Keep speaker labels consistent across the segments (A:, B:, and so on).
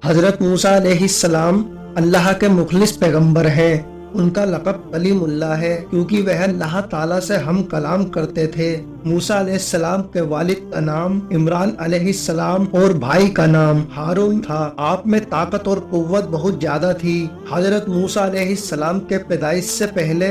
A: حضرت موسیٰ علیہ السلام اللہ کے مخلص پیغمبر ہیں۔ ان کا لقب کلیم اللہ ہے کیونکہ وہ اللہ تعالیٰ سے ہم کلام کرتے تھے۔ موسیٰ علیہ السلام کے والد کا نام عمران علیہ السلام اور بھائی کا نام ہارون تھا۔ آپ میں طاقت اور قوت بہت زیادہ تھی۔ حضرت موسیٰ علیہ السلام کے پیدائش سے پہلے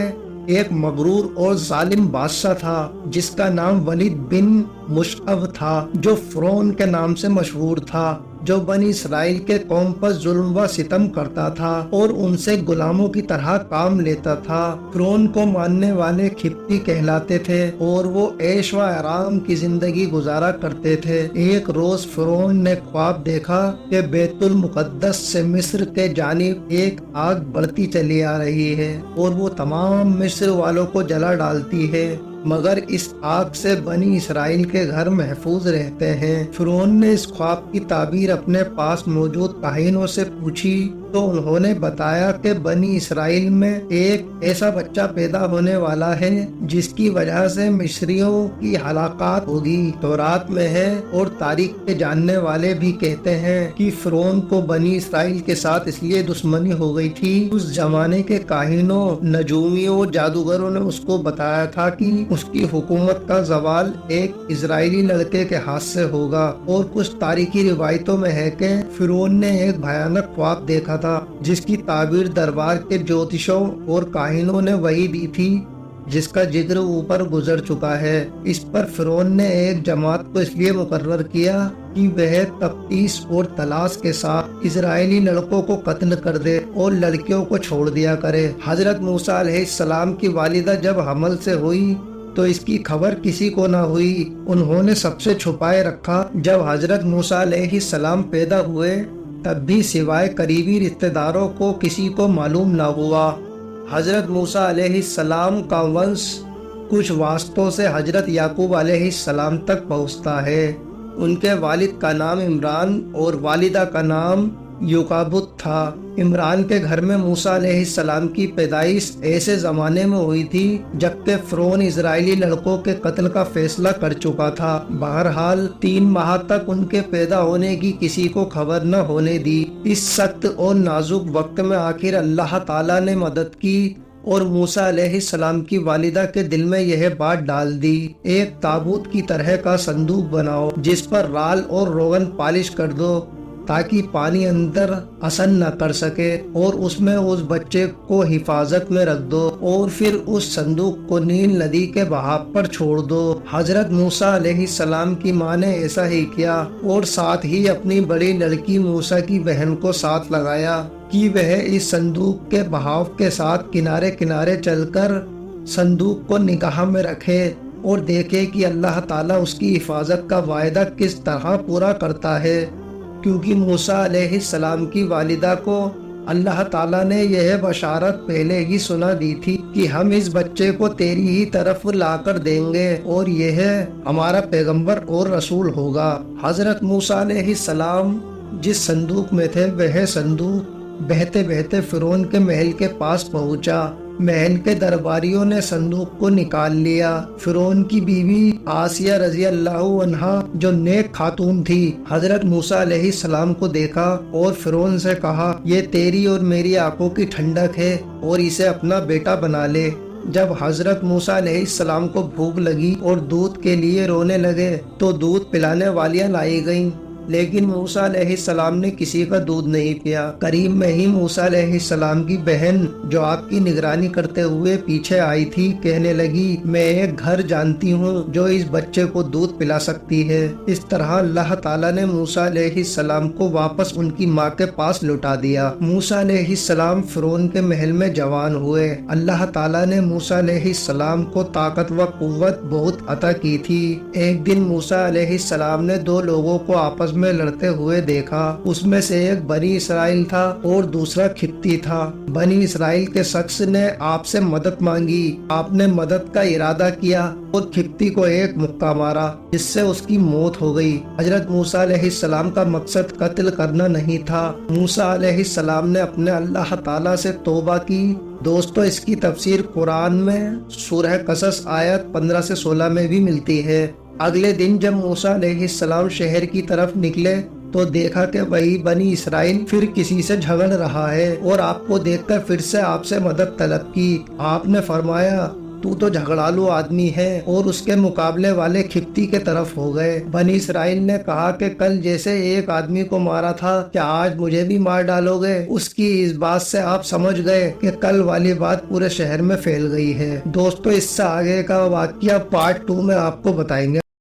A: ایک مغرور اور ظالم بادشاہ تھا جس کا نام ولید بن مشعب تھا، جو فرعون کے نام سے مشہور تھا، جو بنی اسرائیل کے قوم پر ظلم و ستم کرتا تھا اور ان سے غلاموں کی طرح کام لیتا تھا۔ فرعون کو ماننے والے قبطی کہلاتے تھے اور وہ عیش و آرام کی زندگی گزارا کرتے تھے۔ ایک روز فرعون نے خواب دیکھا کہ بیت المقدس سے مصر کے جانب ایک آگ بڑھتی چلی آ رہی ہے اور وہ تمام مصر والوں کو جلا ڈالتی ہے، مگر اس آگ سے بنی اسرائیل کے گھر محفوظ رہتے ہیں۔ فرعون نے اس خواب کی تعبیر اپنے پاس موجود کاہنوں سے پوچھی تو انہوں نے بتایا کہ بنی اسرائیل میں ایک ایسا بچہ پیدا ہونے والا ہے جس کی وجہ سے مصریوں کی ہلاکت ہوگی۔ تورات میں ہے اور تاریخ کے جاننے والے بھی کہتے ہیں کہ فرعون کو بنی اسرائیل کے ساتھ اس لیے دشمنی ہو گئی تھی۔ اس زمانے کے کاہنوں، نجومیوں اور جادوگروں نے اس کو بتایا تھا کہ اس کی حکومت کا زوال ایک اسرائیلی لڑکے کے ہاتھ سے ہوگا، اور کچھ تاریخی روایتوں میں ہے کہ فرعون نے ایک بھیانک خواب دیکھا تھا جس کی تعبیر دربار کے جوتشوں اور کاہنوں نے وہی دی تھی جس کا ذکر اوپر گزر چکا ہے۔ اس پر فرعون نے ایک جماعت کو اس لیے مقرر کیا کہ وہ تفتیش اور تلاش کے ساتھ اسرائیلی لڑکوں کو قتل کر دے اور لڑکیوں کو چھوڑ دیا کرے۔ حضرت موسیٰ علیہ السلام کی والدہ جب حمل سے ہوئی تو اس کی خبر کسی کو نہ ہوئی، انہوں نے سب سے چھپائے رکھا۔ جب حضرت موسیٰ علیہ السلام پیدا ہوئے تب بھی سوائے قریبی رشتہ داروں کو کسی کو معلوم نہ ہوا۔ حضرت موسیٰ علیہ السلام کا ونش کچھ واسطوں سے حضرت یعقوب علیہ السلام تک پہنچتا ہے۔ ان کے والد کا نام عمران اور والدہ کا نام یوکابت تھا۔ عمران کے گھر میں موسیٰ علیہ السلام کی پیدائش ایسے زمانے میں ہوئی تھی جبکہ فرعون اسرائیلی لڑکوں کے قتل کا فیصلہ کر چکا تھا۔ بہرحال 3 ماہ تک ان کے پیدا ہونے کی کسی کو خبر نہ ہونے دی۔ اس سخت اور نازک وقت میں آخر اللہ تعالیٰ نے مدد کی اور موسیٰ علیہ السلام کی والدہ کے دل میں یہ بات ڈال دی، ایک تابوت کی طرح کا صندوق بناؤ جس پر رال اور روغن پالش کر دو تاکہ پانی اندر اثر نہ کر سکے، اور اس میں اس بچے کو حفاظت میں رکھ دو اور پھر اس صندوق کو نیل ندی کے بہاؤ پر چھوڑ دو۔ حضرت موسیٰ علیہ السلام کی ماں نے ایسا ہی کیا اور ساتھ ہی اپنی بڑی لڑکی موسیٰ کی بہن کو ساتھ لگایا کہ وہ اس صندوق کے بہاؤ کے ساتھ کنارے کنارے چل کر صندوق کو نگاہ میں رکھے اور دیکھے کہ اللہ تعالیٰ اس کی حفاظت کا وعدہ کس طرح پورا کرتا ہے، کیونکہ موسیٰ علیہ السلام کی والدہ کو اللہ تعالیٰ نے یہ بشارت پہلے ہی سنا دی تھی کہ ہم اس بچے کو تیری ہی طرف لا کر دیں گے اور یہ ہمارا پیغمبر اور رسول ہوگا۔ حضرت موسیٰ علیہ السلام جس صندوق میں تھے وہ صندوق بہتے بہتے فرعون کے محل کے پاس پہنچا۔ محل کے درباریوں نے صندوق کو نکال لیا۔ فرعون کی بیوی آسیہ رضی اللہ عنہا جو نیک خاتون تھی، حضرت موسیٰ علیہ السلام کو دیکھا اور فرعون سے کہا، یہ تیری اور میری آنکھوں کی ٹھنڈک ہے اور اسے اپنا بیٹا بنا لے۔ جب حضرت موسیٰ علیہ السلام کو بھوک لگی اور دودھ کے لیے رونے لگے تو دودھ پلانے والیاں لائی گئیں، لیکن موسیٰ علیہ السلام نے کسی کا دودھ نہیں پیا۔ قریب میں ہی موسیٰ علیہ السلام کی بہن جو آپ کی نگرانی کرتے ہوئے پیچھے آئی تھی کہنے لگی، میں ایک گھر جانتی ہوں جو اس بچے کو دودھ پلا سکتی ہے۔ اس طرح اللہ تعالیٰ نے موسیٰ علیہ السلام کو واپس ان کی ماں کے پاس لوٹا دیا۔ موسیٰ علیہ السلام فرعون کے محل میں جوان ہوئے۔ اللہ تعالیٰ نے موسیٰ علیہ السلام کو طاقت و قوت بہت عطا کی تھی۔ ایک دن موسیٰ علیہ السلام نے 2 لوگوں کو آپس میں لڑتے ہوئے دیکھا۔ اس میں سے ایک بنی اسرائیل تھا اور دوسرا قبطی تھا۔ بنی اسرائیل کے شخص نے آپ سے مدد مانگی، آپ نے مدد کا ارادہ کیا اور قبطی کو ایک مکہ مارا جس سے اس کی موت ہو گئی۔ حضرت موسیٰ علیہ السلام کا مقصد قتل کرنا نہیں تھا۔ موسیٰ علیہ السلام نے اپنے اللہ تعالیٰ سے توبہ کی۔ دوستو، اس کی تفسیر قرآن میں سورہ قصص آیت 15 سے 16 میں بھی ملتی ہے۔ اگلے دن جب موسیٰ علیہ السلام شہر کی طرف نکلے تو دیکھا کہ وہی بنی اسرائیل پھر کسی سے جھگڑ رہا ہے اور آپ کو دیکھ کر پھر سے آپ سے مدد طلب کی۔ آپ نے فرمایا تو جھگڑالو آدمی ہے، اور اس کے مقابلے والے کھپتی کے طرف ہو گئے۔ بنی اسرائیل نے کہا کہ کل جیسے ایک آدمی کو مارا تھا کیا آج مجھے بھی مار ڈالو گے؟ اس کی اس بات سے آپ سمجھ گئے کہ کل والی بات پورے شہر میں پھیل گئی ہے۔ دوستو، اس سے آگے کا واقعہ پارٹ 2 میں آپ کو بتائیں گے۔